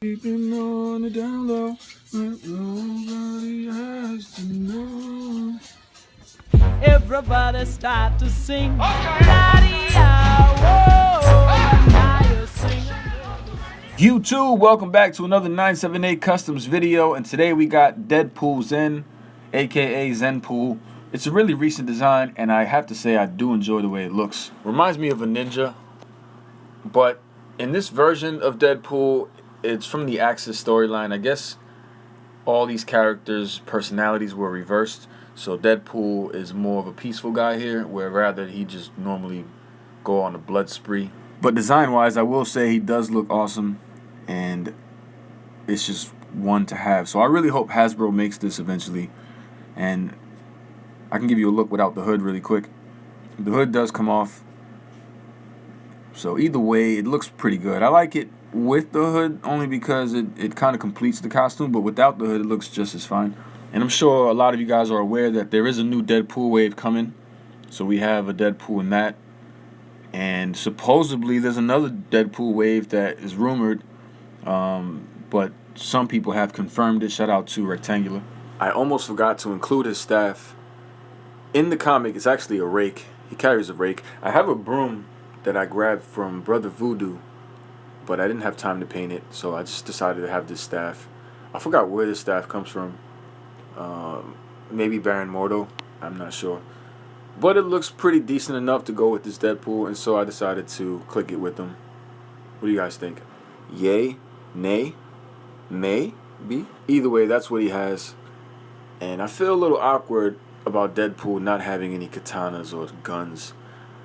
Keeping on the down low, but nobody has to know. Everybody start to sing. La-dee-ah, whoa, now you're singing. YouTube, welcome back to another 978 Customs video, and today we got Deadpool Zen, aka Zenpool. It's a really recent design, and I have to say I do enjoy the way it looks. Reminds me of a ninja, but in this version of Deadpool, it's from the Axis storyline. I guess all these characters' personalities were reversed, so Deadpool is more of a peaceful guy here, where rather he just normally go on a blood spree. But design-wise, I will say he does look awesome, and it's just one to have. So I really hope Hasbro makes this eventually, and I can give you a look without the hood really quick. The hood does come off, so either way, it looks pretty good. I like it with the hood only because it kind of completes the costume, but without the hood, it looks just as fine. And I'm sure a lot of you guys are aware that there is a new Deadpool wave coming. So we have a Deadpool in that. And supposedly there's another Deadpool wave that is rumored, but some people have confirmed it. Shout out to Rectangular. I almost forgot to include his staff. In the comic, it's actually a rake. He carries a rake. I have a broom that I grabbed from Brother Voodoo, but I didn't have time to paint it, so I just decided to have this staff. I forgot where this staff comes from. Maybe Baron Mordo, I'm not sure. But it looks pretty decent enough to go with this Deadpool, and so I decided to click it with them. What do you guys think? Yay? Nay? Maybe? Either way, that's what he has. And I feel a little awkward about Deadpool not having any katanas or guns.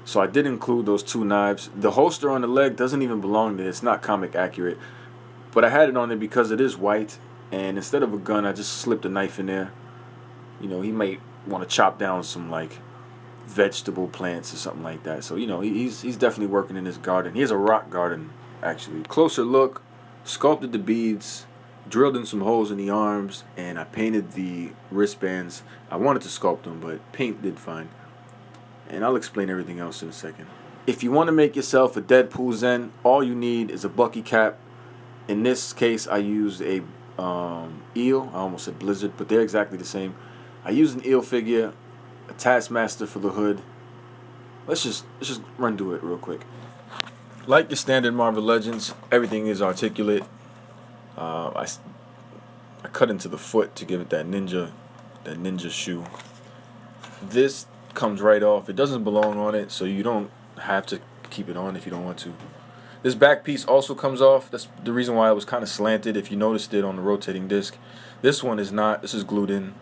So I did include those two knives. The holster on the leg doesn't even belong there. It's not comic accurate. But I had it on there because it is white. And instead of a gun, I just slipped a knife in there. You know, he might want to chop down some, like, vegetable plants or something like that. So, you know, he's definitely working in his garden. He has a rock garden, actually. Closer look, sculpted the beads, drilled in some holes in the arms, and I painted the wristbands. I wanted to sculpt them, but paint did fine. And I'll explain everything else in a second. If you want to make yourself a Deadpool Zen, all you need is a Bucky cap. In this case, I used a eel. I almost said Blizzard, but they're exactly the same. I used an eel figure, a Taskmaster for the hood. Let's just run through it real quick. Like your standard Marvel Legends, everything is articulate. I cut into the foot to give it that ninja shoe. This comes right off. It doesn't belong on it, so you don't have to keep it on if you don't want to. This back piece also comes off. That's the reason why it was kind of slanted, if you noticed it on the rotating disc. This one is not. This is glued in.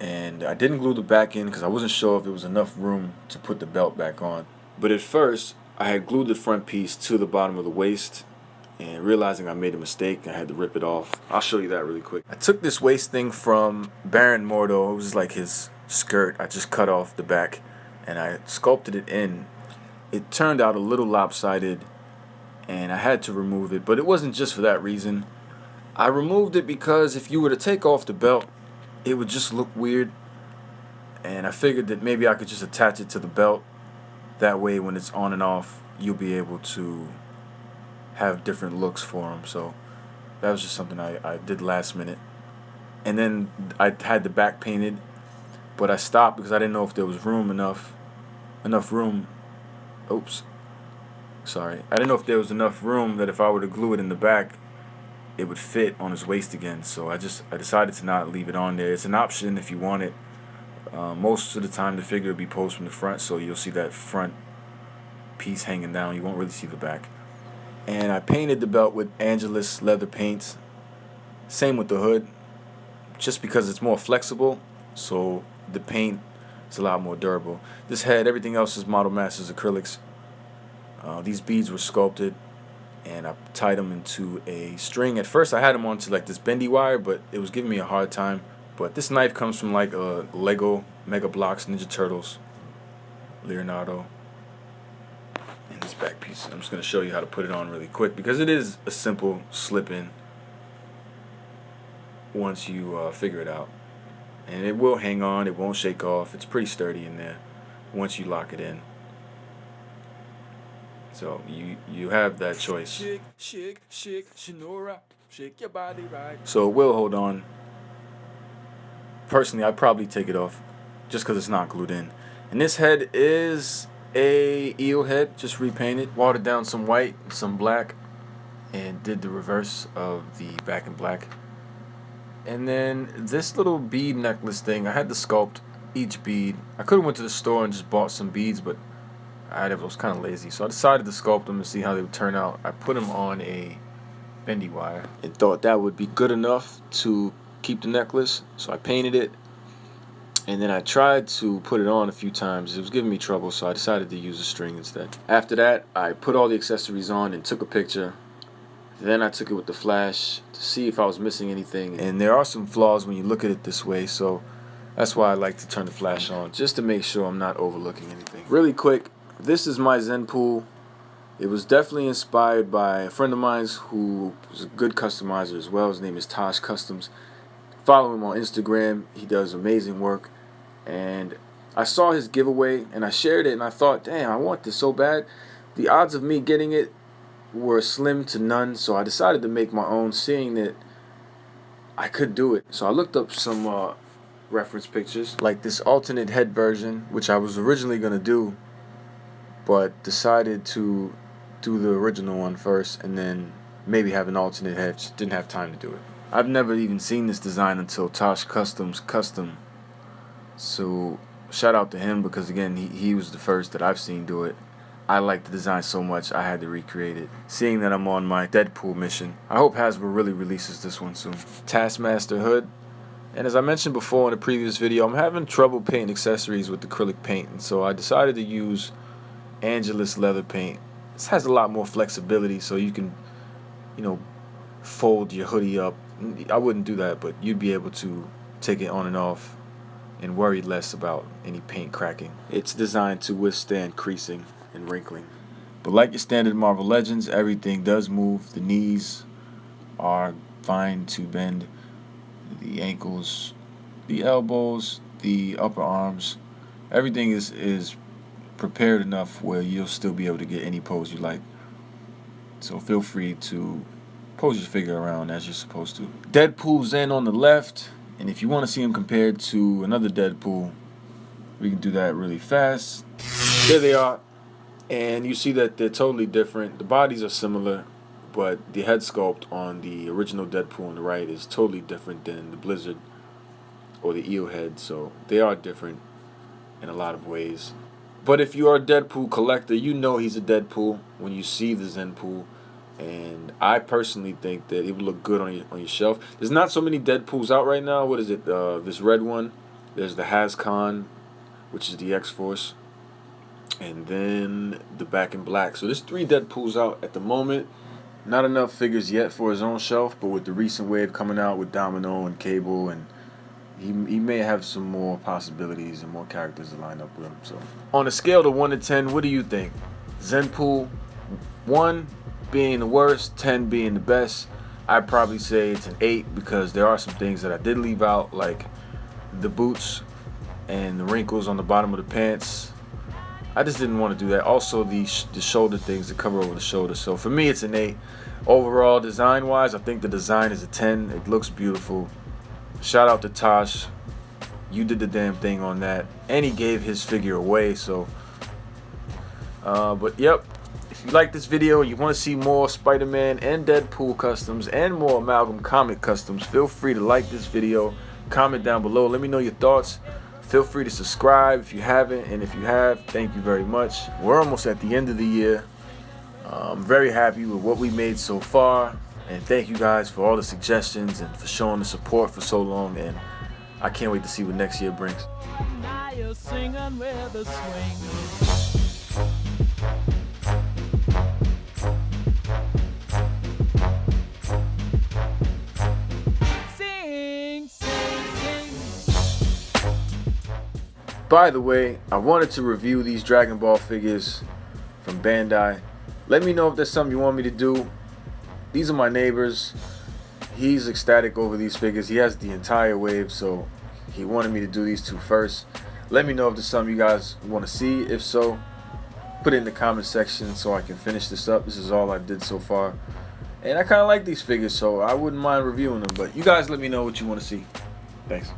And I didn't glue the back in because I wasn't sure if there was enough room to put the belt back on. But at first, I had glued the front piece to the bottom of the waist, and realizing I made a mistake, I had to rip it off. I'll show you that really quick. I took this waist thing from Baron Mordo. It was like his skirt. I just cut off the back, and I sculpted it in. It turned out a little lopsided, and I had to remove it. But it wasn't just for that reason. I removed it because if you were to take off the belt, it would just look weird, and I figured that maybe I could just attach it to the belt. That way when it's on and off, you'll be able to have different looks for them. So that was just something I did last minute. And then I had the back painted, but I stopped because I didn't know if there was enough room. Oops, sorry. I didn't know if there was enough room that if I were to glue it in the back, it would fit on his waist again. So I decided to not leave it on there. It's an option if you want it. Most of the time the figure will be posed from the front, so you'll see that front piece hanging down. You won't really see the back. And I painted the belt with Angelus leather paint. Same with the hood, just because it's more flexible, so the paint is a lot more durable. This head, everything else is Model Masters acrylics. These beads were sculpted, and I tied them into a string. At first I had them onto like this bendy wire, but it was giving me a hard time. But this knife comes from like a Lego Mega Bloks Ninja Turtles Leonardo. And this back piece, I'm just going to show you how to put it on really quick, because it is a simple slip in once you figure it out. And it will hang on, it won't shake off. It's pretty sturdy in there once you lock it in. So you have that choice. Shake, shake, shake, Shinora, shake your body right. So it will hold on. Personally, I'd probably take it off just because it's not glued in. And this head is a eel head, just repainted, watered down some white, some black, and did the reverse of the back in black. And then this little bead necklace thing, I had to sculpt each bead. I could have went to the store and just bought some beads, but I was kind of lazy, so I decided to sculpt them and see how they would turn out. I put them on a bendy wire and thought that would be good enough to keep the necklace, so I painted it. And then I tried to put it on a few times. It was giving me trouble, so I decided to use a string instead. After that, I put all the accessories on and took a picture. Then I took it with the flash to see if I was missing anything. And there are some flaws when you look at it this way, so that's why I like to turn the flash on, just to make sure I'm not overlooking anything. Really quick, this is my Zen pool. It was definitely inspired by a friend of mine who was a good customizer as well. His name is Tosh Customs. Follow him on Instagram. He does amazing work. And I saw his giveaway and I shared it and I thought, damn, I want this so bad. The odds of me getting it were slim to none, so I decided to make my own, seeing that I could do it. So I looked up some reference pictures, like this alternate head version, which I was originally going to do, but decided to do the original one first and then maybe have an alternate head. Just didn't have time to do it. I've never even seen this design until Tosh Customs Custom. So shout out to him, because again, he was the first that I've seen do it. I like the design so much I had to recreate it. Seeing that I'm on my Deadpool mission, I hope Hasbro really releases this one soon. Taskmaster hood. And as I mentioned before in a previous video, I'm having trouble painting accessories with acrylic paint, and so I decided to use Angelus leather paint. This has a lot more flexibility, so you can, fold your hoodie up. I wouldn't do that, but you'd be able to take it on and off and worry less about any paint cracking. It's designed to withstand creasing and wrinkling. But like your standard Marvel Legends, everything does move. The knees are fine to bend. The ankles, the elbows, the upper arms, everything is prepared enough where you'll still be able to get any pose you like. So feel free to pose your figure around as you're supposed to. Deadpool Zen on the left, and if you want to see him compared to another Deadpool, we can do that really fast. There they are, and you see that they're totally different. The bodies are similar, but the head sculpt on the original Deadpool on the right is totally different than the Blizzard or the eel head, so they are different in a lot of ways. But if you are a Deadpool collector, you know he's a Deadpool when you see the Zenpool. And I personally think that it would look good on your shelf. There's not so many Deadpools out right now. What is it? This red one. There's the Hascon, which is the X-Force. And then the Back in Black. So there's 3 Deadpools out at the moment. Not enough figures yet for his own shelf, but with the recent wave coming out with Domino and Cable, and he may have some more possibilities and more characters to line up with him. So on a scale of 1 to 10, what do you think? Zenpool 1 being the worst, 10 being the best. I'd probably say it's an 8, because there are some things that I did leave out, like the boots and the wrinkles on the bottom of the pants. I just didn't want to do that. Also the shoulder things that cover over the shoulder. So for me, it's an 8. Overall, design wise, I think the design is a 10. It looks beautiful. Shout out to Tosh. You did the damn thing on that, and he gave his figure away. So but yep, if you like this video and you want to see more Spider-Man and Deadpool customs and more Amalgam comic customs, feel free to like this video, comment down below, let me know your thoughts. Feel free to subscribe if you haven't, and if you have, thank you very much. We're almost at the end of the year. I'm very happy with what we made so far, and thank you guys for all the suggestions and for showing the support for so long, and I can't wait to see what next year brings. Now you're singing with a swing. By the way, I wanted to review these Dragon Ball figures from Bandai. Let me know if there's something you want me to do. These are my neighbors. He's ecstatic over these figures. He has the entire wave, so he wanted me to do these 2 first. Let me know if there's something you guys want to see. If so, put it in the comment section so I can finish this up. This is all I did so far. And I kind of like these figures, so I wouldn't mind reviewing them. But you guys let me know what you want to see. Thanks.